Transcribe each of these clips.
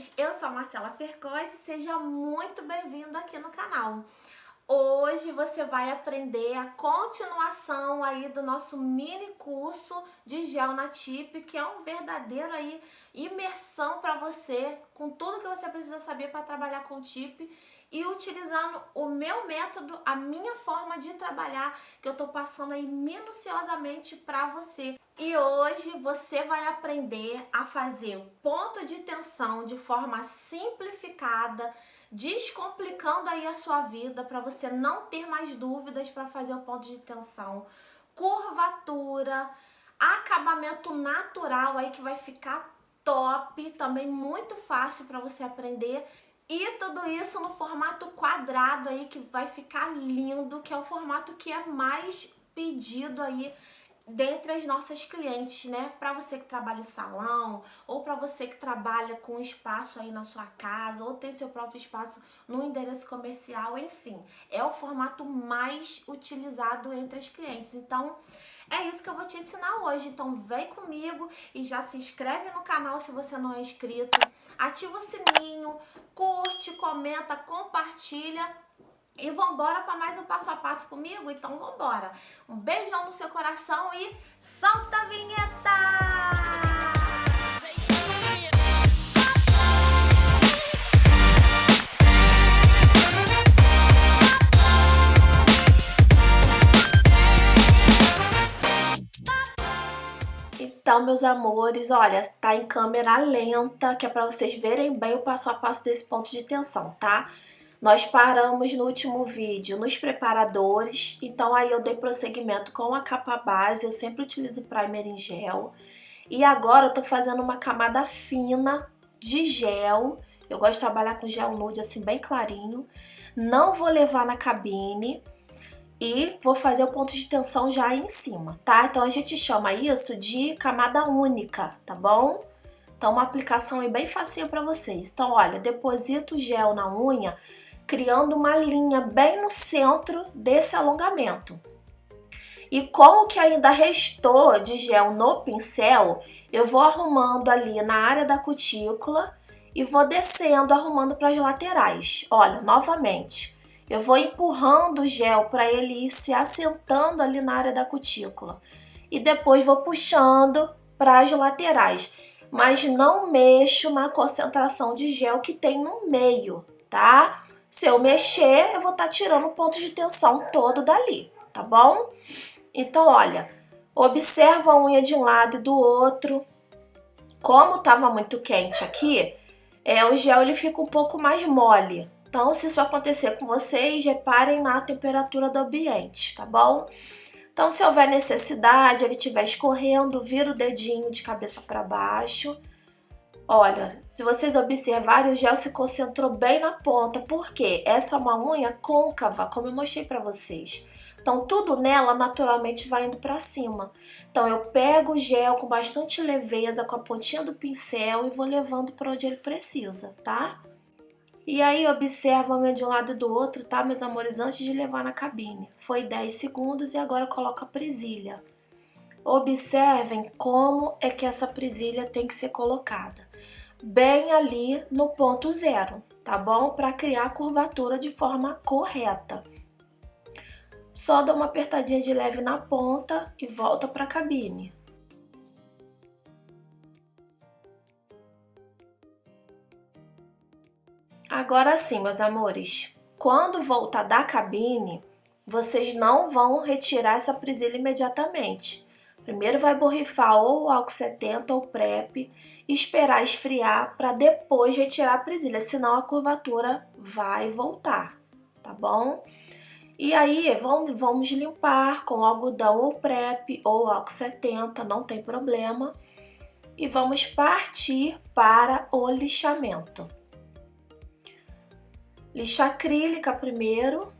amores, eu sou a Marcela Fercoz e seja muito bem-vindo aqui no canal. Hoje você vai aprender a continuação aí do nosso mini curso de gel na Tip, que é um verdadeiro aí imersão para você, com tudo que você precisa saber para trabalhar com Tip e utilizando o meu método, a minha forma de trabalhar, que eu tô passando aí minuciosamente para você. E hoje você vai aprender a fazer o ponto de tensão de forma simplificada, descomplicando aí a sua vida para você não ter mais dúvidas para fazer o ponto de tensão, curvatura, acabamento natural aí que vai ficar top, também muito fácil para você aprender. E tudo isso no formato quadrado aí que vai ficar lindo, que é o formato que é mais pedido aí dentre as nossas clientes, né? Para você que trabalha em salão, ou para você que trabalha com espaço aí na sua casa, ou tem seu próprio espaço no endereço comercial, enfim, é o formato mais utilizado entre as clientes. Então, é isso que eu vou te ensinar hoje. Então, vem comigo e já se inscreve no canal se você não é inscrito, ativa o sininho, curte, comenta, compartilha. E vambora para mais um passo a passo comigo? Então vambora! Um beijão no seu coração e solta a vinheta! Então, meus amores, olha, tá em câmera lenta, que é para vocês verem bem o passo a passo desse ponto de tensão, tá? Nós paramos no último vídeo nos preparadores, então aí eu dei prosseguimento com a capa base, eu sempre utilizo primer em gel. E agora eu tô fazendo uma camada fina de gel, eu gosto de trabalhar com gel nude assim bem clarinho. Não vou levar na cabine e vou fazer o ponto de tensão já aí em cima, tá? Então a gente chama isso de camada única, tá bom? Então uma aplicação aí bem facinho pra vocês. Então olha, deposito o gel na unha, criando uma linha bem no centro desse alongamento. E com o que ainda restou de gel no pincel, eu vou arrumando ali na área da cutícula e vou descendo, arrumando para as laterais. Olha, novamente, eu vou empurrando o gel para ele ir se assentando ali na área da cutícula. E depois vou puxando para as laterais. Mas não mexo na concentração de gel que tem no meio, tá? Se eu mexer, eu vou estar tirando o ponto de tensão todo dali, tá bom? Então, olha, observa a unha de um lado e do outro. Como estava muito quente aqui, o gel ele fica um pouco mais mole. Então, se isso acontecer com vocês, reparem na temperatura do ambiente, tá bom? Então, se houver necessidade, ele estiver escorrendo, vira o dedinho de cabeça para baixo. Olha, se vocês observarem, o gel se concentrou bem na ponta, porque essa é uma unha côncava, como eu mostrei para vocês. Então, tudo nela naturalmente vai indo para cima. Então, eu pego o gel com bastante leveza, com a pontinha do pincel e vou levando para onde ele precisa, tá? E aí, observa a unha de um lado e do outro, tá, meus amores, antes de levar na cabine. Foi 10 segundos e agora eu coloco a presilha. Observem como é que essa presilha tem que ser colocada. Bem ali no ponto zero, tá bom? Para criar a curvatura de forma correta. Só dá uma apertadinha de leve na ponta e volta para a cabine. Agora sim, meus amores, quando voltar da cabine, vocês não vão retirar essa presilha imediatamente. Primeiro vai borrifar ou o álcool 70 ou PrEP e esperar esfriar para depois retirar a presilha, senão a curvatura vai voltar, tá bom? E aí vamos limpar com algodão ou PrEP ou álcool 70, não tem problema. E vamos partir para o lixamento. Lixa acrílica primeiro.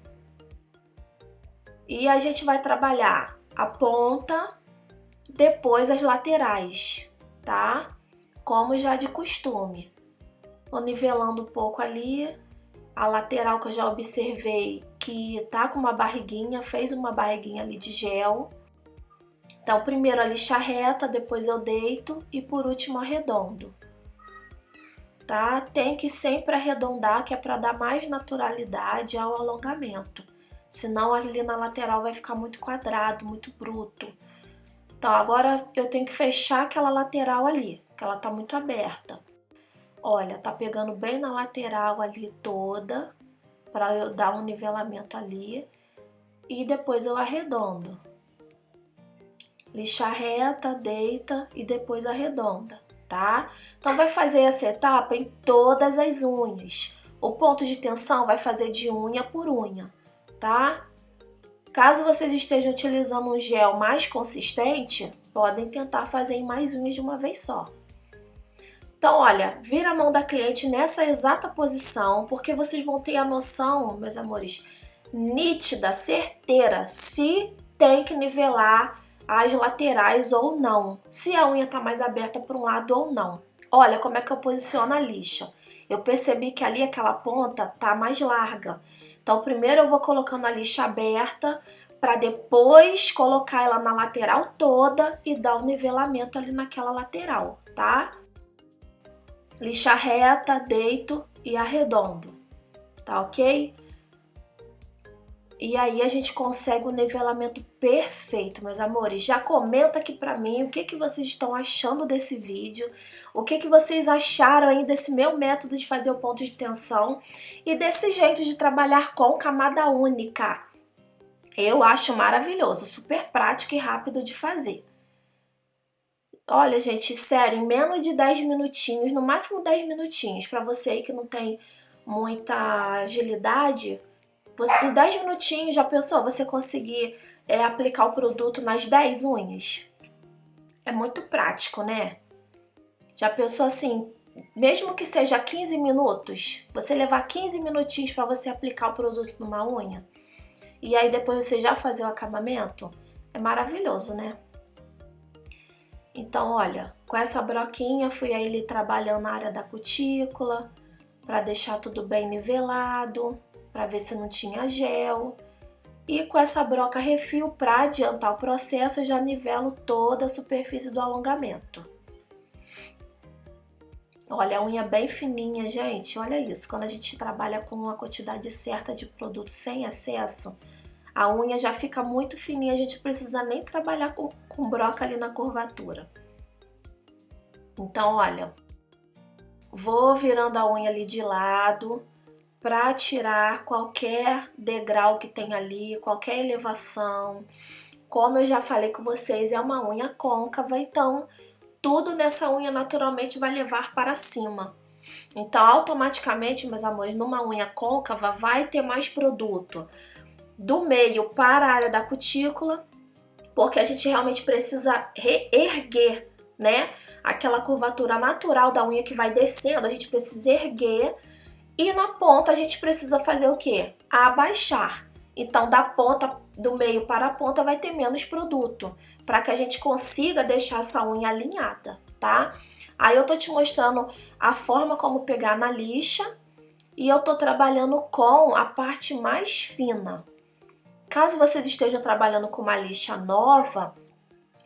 E a gente vai trabalhar a ponta, depois as laterais, tá? Como já de costume. Vou nivelando um pouco ali. A lateral que eu já observei que tá com uma barriguinha, fez uma barriguinha ali de gel. Então, primeiro a lixa reta, depois eu deito e por último arredondo. tá? Tem que sempre arredondar, que é para dar mais naturalidade ao alongamento. Senão ali na lateral vai ficar muito quadrado, muito bruto. Então agora eu tenho que fechar aquela lateral ali, que ela tá muito aberta. Olha, tá pegando bem na lateral ali toda, para eu dar um nivelamento ali. E depois eu arredondo. Lixa reta, deita e depois arredonda, tá? Então vai fazer essa etapa em todas as unhas. O ponto de tensão vai fazer de unha por unha, tá? Caso vocês estejam utilizando um gel mais consistente, podem tentar fazer em mais unhas de uma vez só. Então, olha, vira a mão da cliente nessa exata posição, porque vocês vão ter a noção, meus amores, nítida, certeira, se tem que nivelar as laterais ou não, se a unha tá mais aberta para um lado ou não. Olha como é que eu posiciono a lixa. Eu percebi que ali aquela ponta tá mais larga. Então, primeiro eu vou colocando a lixa aberta para depois colocar ela na lateral toda e dar um nivelamento ali naquela lateral, tá? Lixa reta, deito e arredondo, tá ok? E aí a gente consegue um nivelamento perfeito, meus amores. Já comenta aqui pra mim o que vocês estão achando desse vídeo, o que vocês acharam aí desse meu método de fazer o ponto de tensão e desse jeito de trabalhar com camada única. Eu acho maravilhoso, super prático e rápido de fazer. Olha, gente, sério, em menos de 10 minutinhos, no máximo 10 minutinhos, pra você aí que não tem muita agilidade, em 10 minutinhos, já pensou você conseguir aplicar o produto nas 10 unhas? É muito prático, né? Já pensou assim, mesmo que seja 15 minutos, você levar 15 minutinhos para você aplicar o produto numa unha, e aí depois você já fazer o acabamento? É maravilhoso, né? Então, olha, com essa broquinha fui aí trabalhando na área da cutícula, para deixar tudo bem nivelado, para ver se não tinha gel. E com essa broca refil, para adiantar o processo, eu já nivelo toda a superfície do alongamento. Olha, a unha bem fininha, gente, olha isso. Quando a gente trabalha com uma quantidade certa de produto sem excesso, a unha já fica muito fininha, a gente não precisa nem trabalhar com broca ali na curvatura. Então, olha, vou virando a unha ali de lado para tirar qualquer degrau que tem ali, qualquer elevação. Como eu já falei com vocês, é uma unha côncava, então tudo nessa unha naturalmente vai levar para cima. Então, automaticamente, meus amores, numa unha côncava vai ter mais produto do meio para a área da cutícula, porque a gente realmente precisa reerguer, né? Aquela curvatura natural da unha que vai descendo, a gente precisa erguer. E na ponta a gente precisa fazer o quê? Abaixar. Então, da ponta, do meio para a ponta, vai ter menos produto, para que a gente consiga deixar essa unha alinhada, tá? Aí eu tô te mostrando a forma como pegar na lixa e eu tô trabalhando com a parte mais fina. Caso vocês estejam trabalhando com uma lixa nova,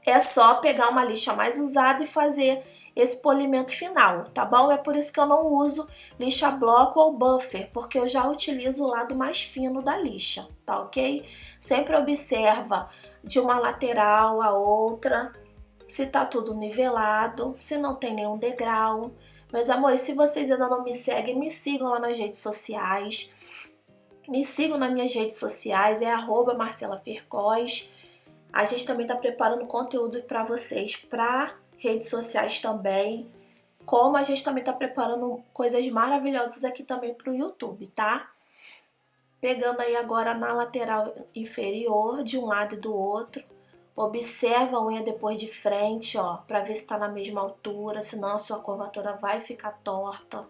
é só pegar uma lixa mais usada e fazer esse polimento final, tá bom? É por isso que eu não uso lixa bloco ou buffer, porque eu já utilizo o lado mais fino da lixa, tá ok? Sempre observa de uma lateral a outra, se tá tudo nivelado, se não tem nenhum degrau. Meus amores, se vocês ainda não me seguem, me sigam lá nas redes sociais. Me sigam nas minhas redes sociais, é @marcelafercoz. A gente também tá preparando conteúdo para vocês para redes sociais também, como a gente também tá preparando coisas maravilhosas aqui também pro YouTube, tá? Pegando aí agora na lateral inferior, de um lado e do outro, observa a unha depois de frente, ó, pra ver se tá na mesma altura, senão a sua curvatura vai ficar torta,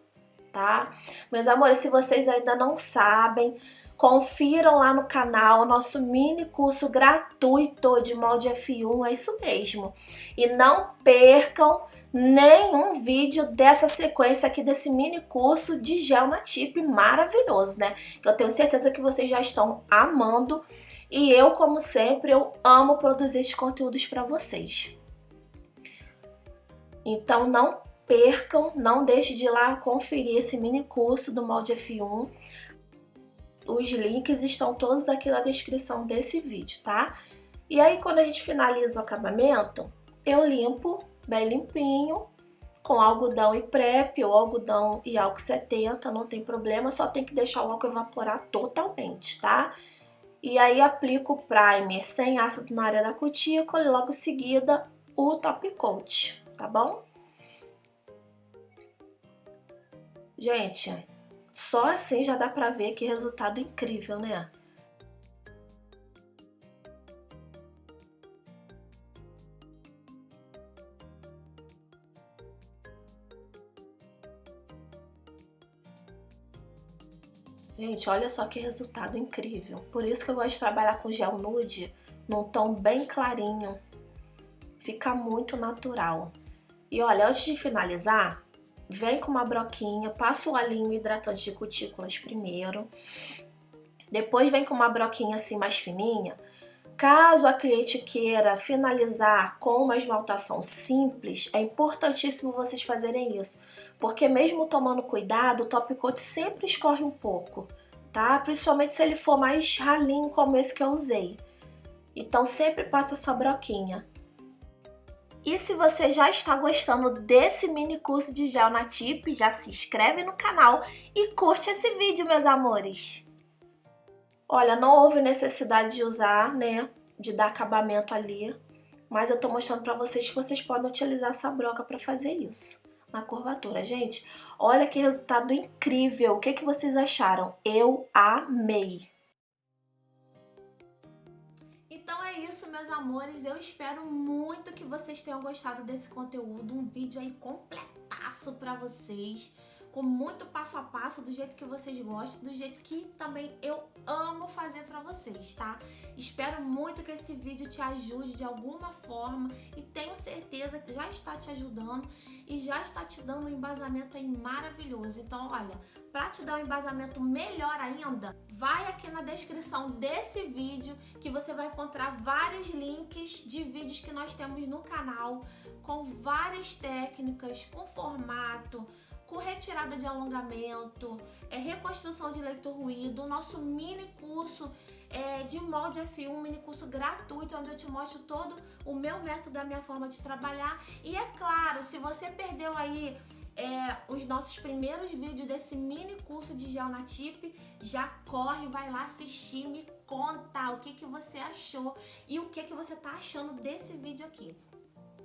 tá? Meus amores, se vocês ainda não sabem, confiram lá no canal, nosso mini curso gratuito de molde F1, é isso mesmo. E não percam nenhum vídeo dessa sequência aqui, desse mini curso de gel na tip maravilhoso, né? Eu tenho certeza que vocês já estão amando e eu, como sempre, eu amo produzir esses conteúdos para vocês. Então não percam, não deixe de ir lá conferir esse mini curso do molde F1. Os links estão todos aqui na descrição desse vídeo, tá? E aí, quando a gente finaliza o acabamento, eu limpo bem limpinho, com algodão e prep ou algodão e álcool 70, não tem problema, só tem que deixar o álcool evaporar totalmente, tá? E aí aplico o primer sem ácido na área da cutícula e logo em seguida o top coat, tá bom? Gente, só assim já dá pra ver que resultado incrível, né? Gente, olha só que resultado incrível. Por isso que eu gosto de trabalhar com gel nude num tom bem clarinho. Fica muito natural. E olha, antes de finalizar, vem com uma broquinha, passa o olhinho hidratante de cutículas primeiro. Depois vem com uma broquinha assim mais fininha. Caso a cliente queira finalizar com uma esmaltação simples, é importantíssimo vocês fazerem isso, porque mesmo tomando cuidado, o top coat sempre escorre um pouco, tá? Principalmente se ele for mais ralinho como esse que eu usei. Então sempre passa essa broquinha. E se você já está gostando desse mini curso de gel na Tip, já se inscreve no canal e curte esse vídeo, meus amores! Olha, não houve necessidade de usar, né, de dar acabamento ali, mas eu tô mostrando pra vocês que vocês podem utilizar essa broca pra fazer isso, na curvatura. Gente, olha que resultado incrível! O que que vocês acharam? Eu amei! Então é isso, meus amores, eu espero muito que vocês tenham gostado desse conteúdo, um vídeo aí completaço pra vocês, com muito passo a passo, do jeito que vocês gostam, do jeito que também eu amo fazer pra vocês, tá? Espero muito que esse vídeo te ajude de alguma forma e tenho certeza que já está te ajudando e já está te dando um embasamento aí maravilhoso. Então, olha, pra te dar um embasamento melhor ainda, vai aqui na descrição desse vídeo que você vai encontrar vários links de vídeos que nós temos no canal, com várias técnicas, com formato, com retirada de alongamento, reconstrução de leito ruído, o nosso mini curso de molde F1, mini curso gratuito, onde eu te mostro todo o meu método, a minha forma de trabalhar. E é claro, se você perdeu aí os nossos primeiros vídeos desse mini curso de gel na Tip, já corre, vai lá assistir, me conta o que você achou e o que você tá achando desse vídeo aqui.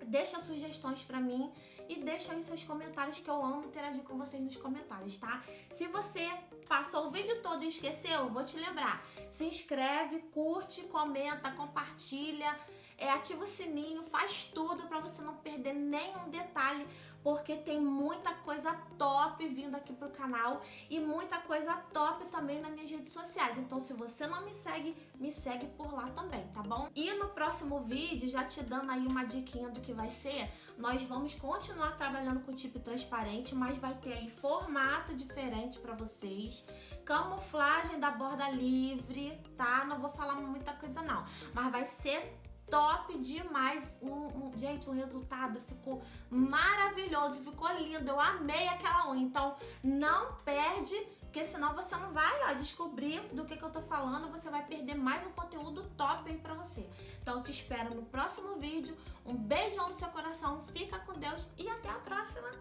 Deixa sugestões pra mim e deixa aí seus comentários, que eu amo interagir com vocês nos comentários, tá? Se você passou o vídeo todo e esqueceu, vou te lembrar. Se inscreve, curte, comenta, compartilha, ativa o sininho, faz tudo pra você não perder nenhum detalhe, porque tem muita coisa top vindo aqui pro canal e muita coisa top também nas minhas redes sociais. Então, se você não me segue por lá também, tá bom? E no próximo vídeo, já te dando aí uma diquinha do que vai ser, nós vamos continuar trabalhando com tipo transparente, mas vai ter aí formato diferente pra vocês, camuflagem da borda livre, tá? Não vou falar muita coisa não, mas vai ser top demais. Gente, o resultado ficou maravilhoso, ficou lindo, eu amei aquela unha. Então não perde, porque senão você não vai descobrir do que eu tô falando, você vai perder mais um conteúdo top aí pra você. Então eu te espero no próximo vídeo, um beijão no seu coração, fica com Deus e até a próxima!